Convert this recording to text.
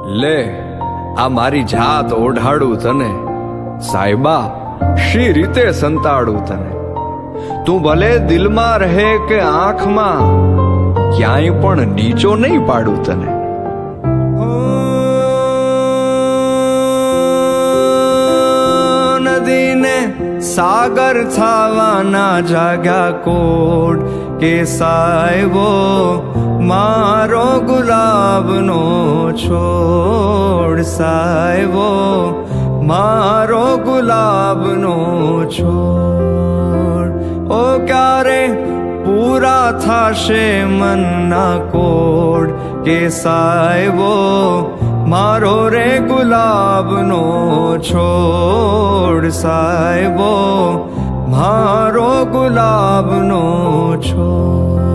લે આ મારી જાત ઓઢાડું તને, સાહેબા શી રીતે સંતાડું તને. તું ભલે દિલમાં રહે કે આંખમાં, ક્યાંય પણ નીચો નહીં પાડું તને. નદીને સાગર થવાના જાગ્યા કોડ કે સાહેબો મારો ગુલાબનો છોડ, સાહેબો મારો ગુલાબનો છોડ. ઓ ક્યારે પૂરા થશે મનના કોડ કે સાહેબો મારો રે ગુલાબનો છોડ, સાહેબો મારો ગુલાબનો છોડ.